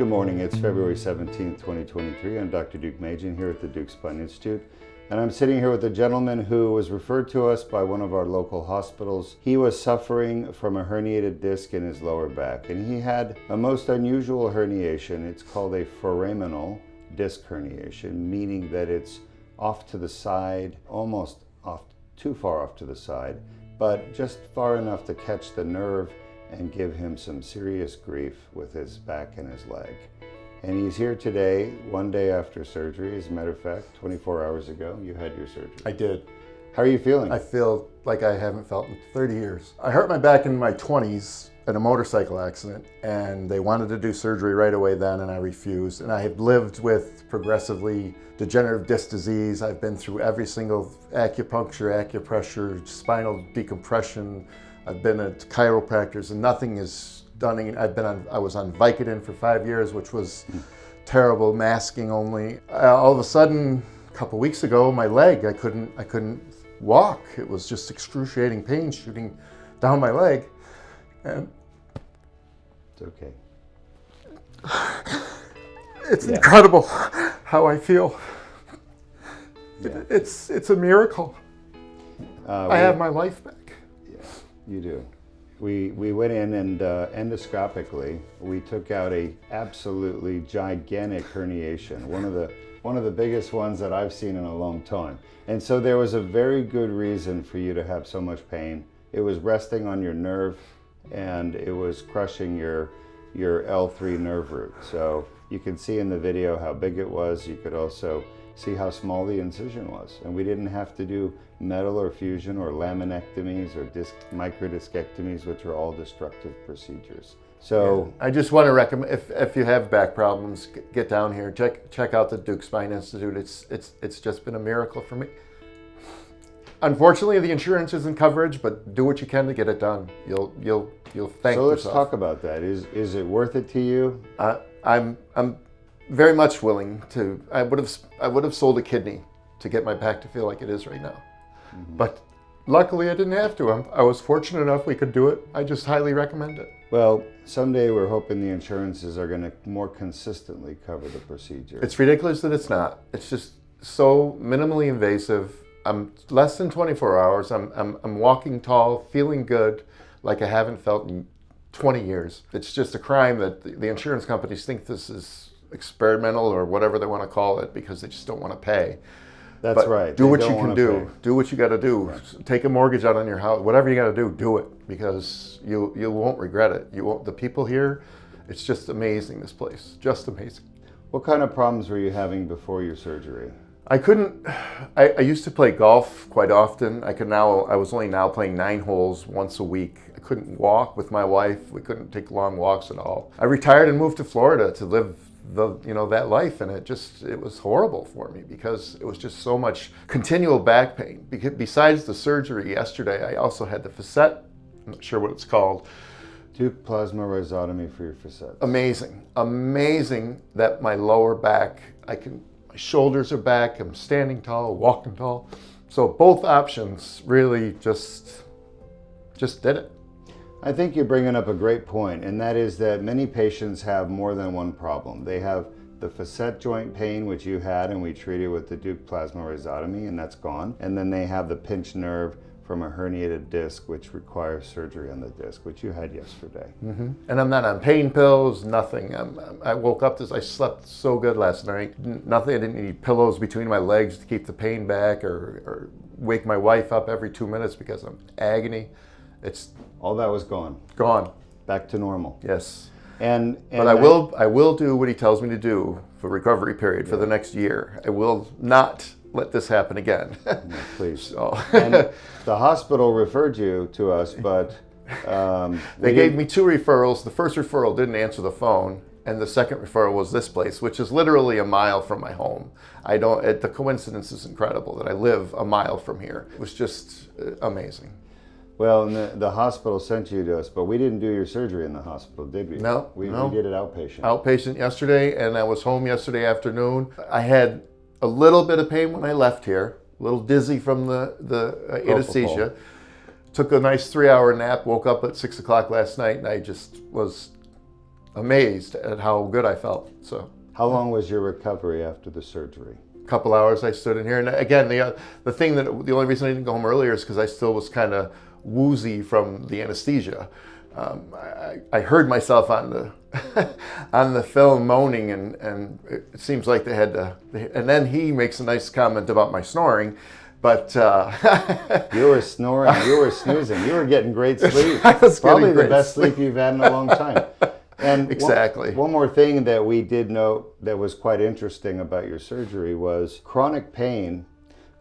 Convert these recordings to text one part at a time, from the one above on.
good morning. It's February 17th, 2023. I'm Dr. Deuk here at the Deuk Spine Institute. And I'm sitting here with a gentleman who was referred to us by one of our local hospitals. He was suffering from a herniated disc in his lower back, and he had a most unusual herniation. It's called a foraminal disc herniation, meaning that it's off to the side, almost off, too far off to the side, but just far enough to catch the nerve and give him some serious grief with his back and his leg. And he's here today, one day after surgery. As a matter of fact, 24 hours ago, you had your surgery. I did. How are you feeling? I feel like I haven't felt in 30 years. I hurt my back in my 20s in a motorcycle accident, and they wanted to do surgery right away then, and I refused. And I have lived with progressively degenerative disc disease. I've been through every single acupuncture, acupressure, spinal decompression. I've been at chiropractors, and nothing is done. I was on Vicodin for 5 years, which was terrible, masking only. All of a sudden, a couple weeks ago, my leg, I couldn't walk. It was just excruciating pain shooting down my leg. And it's okay. It's incredible how I feel. Yeah. It's a miracle. I have my life back. Yeah, you do. We went in and endoscopically, we took out a absolutely gigantic herniation, one of the biggest ones that I've seen in a long time. And so there was a very good reason for you to have so much pain. It was resting on your nerve, and it was crushing your L3 nerve root. So you can see in the video how big it was. You could also see how small the incision was. And we didn't have to do metal or fusion or laminectomies or microdiscectomies, which are all destructive procedures. So I just want to recommend, if you have back problems, get down here, check out the Deuk Spine Institute. It's just been a miracle for me. Unfortunately, the insurance isn't coverage, but do what you can to get it done. You'll thank yourself. So let's talk about that. Is it worth it to you? I'm very much willing to. I would have sold a kidney to get my back to feel like it is right now. Mm-hmm. But luckily I didn't have to. I was fortunate enough we could do it. I just highly recommend it. Well, someday we're hoping the insurances are going to more consistently cover the procedure. It's ridiculous that it's not. It's just so minimally invasive. I'm less than 24 hours. I'm walking tall, feeling good, like I haven't felt in 20 years. It's just a crime that the insurance companies think this is experimental or whatever they want to call it because they just don't want to pay. That's right. Do what you can do. Pay. Do what you got to do. Right. Take a mortgage out on your house. Whatever you got to do it because you won't regret it. You won't. The people here, it's just amazing. This place, just amazing. What kind of problems were you having before your surgery? I used to play golf quite often. I was only now playing 9 holes once a week. I couldn't walk with my wife. We couldn't take long walks at all. I retired and moved to Florida to live that life, and it was horrible for me because it was just so much continual back pain. Besides the surgery yesterday, I also had the facet. I'm not sure what it's called. Deuk plasma rhizotomy for your facets. Amazing that my lower back, my shoulders are back, I'm standing tall, walking tall. So both options really just did it. I think you're bringing up a great point, and that is that many patients have more than one problem. They have the facet joint pain, which you had, and we treated with the Deuk plasma rhizotomy, and that's gone. And then they have the pinched nerve from a herniated disc, which requires surgery on the disc, which you had yesterday. Mm-hmm. And I'm not on pain pills, nothing. I woke up, I slept so good last night. Nothing, I didn't need pillows between my legs to keep the pain back or wake my wife up every 2 minutes because I'm agony. All that was gone. Gone. Back to normal. Yes. But I will do what he tells me to do for recovery period for the next year. I will not let this happen again. No, please. So. And the hospital referred you to us, but they gave me 2 referrals. The first referral didn't answer the phone, and the second referral was this place, which is literally a mile from my home. The coincidence is incredible that I live a mile from here. It was just amazing. Well, and the hospital sent you to us, but we didn't do your surgery in the hospital, did we? No. We did it outpatient. Outpatient yesterday, and I was home yesterday afternoon. I had a little bit of pain when I left here, a little dizzy from the anesthesia. Took a nice 3-hour nap, woke up at 6 o'clock last night, and I just was amazed at how good I felt. So, How long was your recovery after the surgery? a couple hours I stood in here, and again, the only reason I didn't go home earlier is because I still was kind of woozy from the anesthesia. I heard myself on the on the film moaning, and it seems like they had to. And then he makes a nice comment about my snoring, but You were snoring, you were snoozing, you were getting great sleep. I was Probably getting the great best sleep you've had in a long time. And Exactly. One more thing that we did note that was quite interesting about your surgery was chronic pain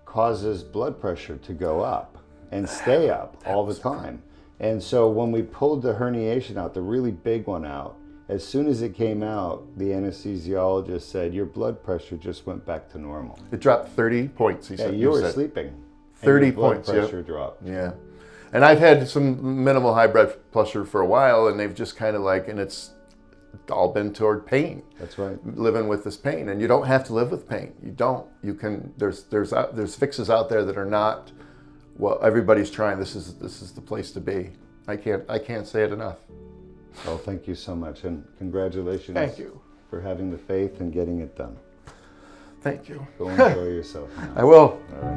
causes blood pressure to go up and stay up all the time. And so when we pulled the herniation out, the really big one out, as soon as it came out, the anesthesiologist said, your blood pressure just went back to normal. It dropped 30 points. He Yeah, said you were said. sleeping. and 30 your blood points, yep. pressure dropped. Yeah. And I've had some minimal high blood pressure for a while, and they've just kind of and it's all been toward pain. That's right. Living with this pain, and you don't have to live with pain. You don't. You can. There's fixes out there that are not. Well, everybody's trying. This is the place to be. I can't say it enough. Well, thank you so much, and congratulations. Thank you. For having the faith and getting it done. Thank you. Go enjoy yourself now. I will. All right.